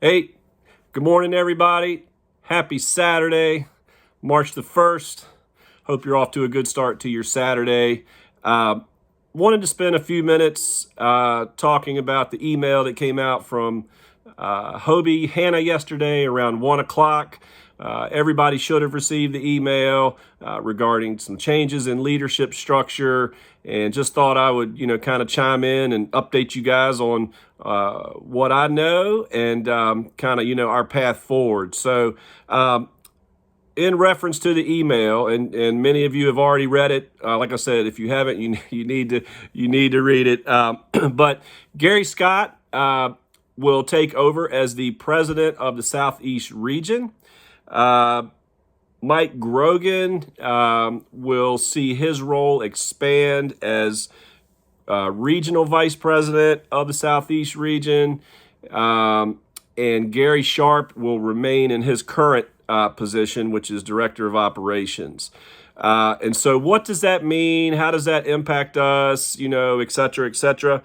Hey, good morning, everybody. Happy Saturday, March the 1st. Hope you're off to a good start to your Saturday. Wanted to spend a few minutes talking about the email that came out from Hobie Hannah yesterday around 1 o'clock. Everybody should have received the email regarding some changes in leadership structure, and just thought I would, kind of chime in and update you guys on what I know and kind of, our path forward. So, in reference to the email, and many of you have already read it. Like I said, if you haven't, you need to read it. But Gary Scott will take over as the president of the Southeast region. Mike Grogan will see his role expand as regional vice president of the Southeast region. And Gary Sharp will remain in his current position, which is director of operations. And so what does that mean? How does that impact us, et cetera, et cetera?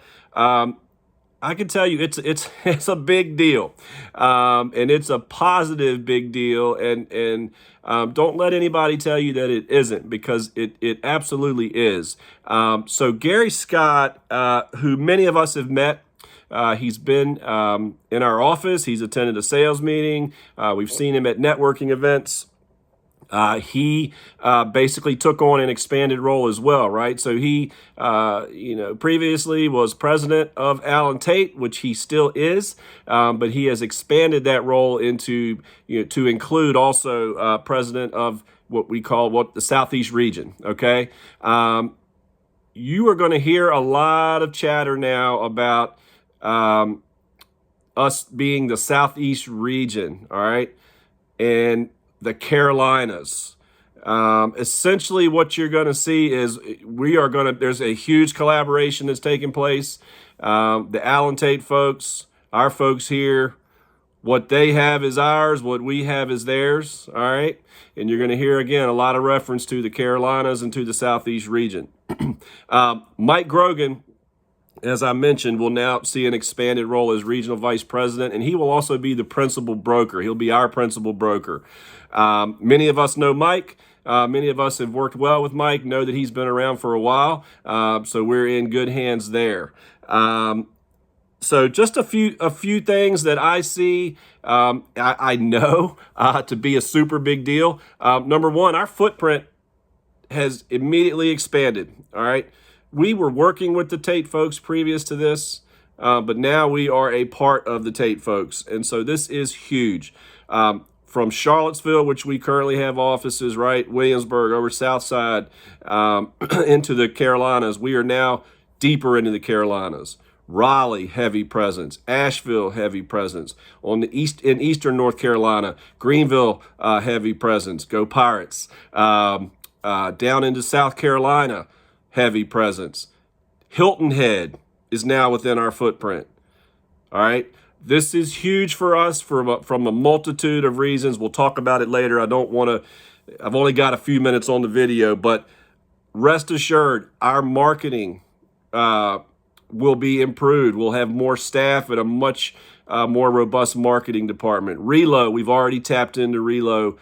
I can tell you it's a big deal, and it's a positive big deal, and don't let anybody tell you that it isn't, because it absolutely is. So Gary Scott, who many of us have met, he's been in our office. He's attended a sales meeting. We've seen him at networking events. He basically took on an expanded role as well, right? So he, previously was president of Allen Tate, which he still is, but he has expanded that role into, to include also president of what we call the Southeast region, okay? You are going to hear a lot of chatter now about us being the Southeast region, all right? And the Carolinas. Essentially what you're going to see is there's a huge collaboration that's taking place. The Allen Tate folks, our folks here, what they have is ours, what we have is theirs, all right? And you're going to hear, again, a lot of reference to the Carolinas and to the Southeast region. Mike Grogan, as I mentioned, will now see an expanded role as regional vice president, and he will also be the principal broker. He'll be our principal broker. Many of us know Mike. Many of us have worked well with Mike, know that he's been around for a while, so we're in good hands there. So just a few things that I see, I know to be a super big deal. Number one, our footprint has immediately expanded, all right? We were working with the Tate folks previous to this, but now we are a part of the Tate folks. And so this is huge. From Charlottesville, which we currently have offices, right? Williamsburg, over South Side, into the Carolinas. We are now deeper into the Carolinas. Raleigh, heavy presence. Asheville, heavy presence. On the in eastern North Carolina, Greenville, heavy presence. Go Pirates. Down into South Carolina, heavy presence. Hilton Head is now within our footprint. All right. This is huge for us from a multitude of reasons. We'll talk about it later. I've only got a few minutes on the video, but rest assured, our marketing will be improved. We'll have more staff and a much more robust marketing department. Relo, we've already tapped into Relo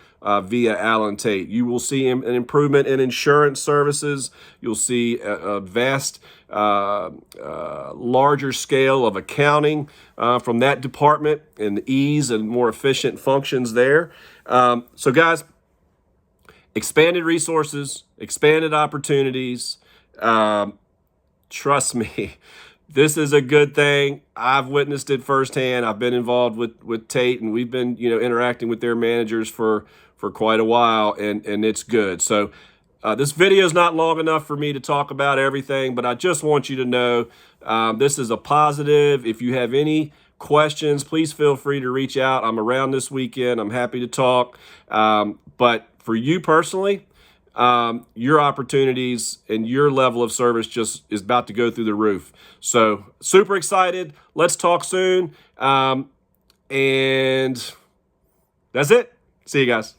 via Allen Tate. You will see an improvement in insurance services. You'll see a vast, larger scale of accounting from that department, and the ease and more efficient functions there. So guys, expanded resources, expanded opportunities. Trust me, this is a good thing. I've witnessed it firsthand. I've been involved with Tate, and we've been, interacting with their managers for quite a while, and it's good. So this video is not long enough for me to talk about everything, but I just want you to know this is a positive. If you have any questions, please feel free to reach out. I'm around this weekend. I'm happy to talk. But for you personally, your opportunities and your level of service just is about to go through the roof. So super excited. Let's talk soon. And that's it. See you guys.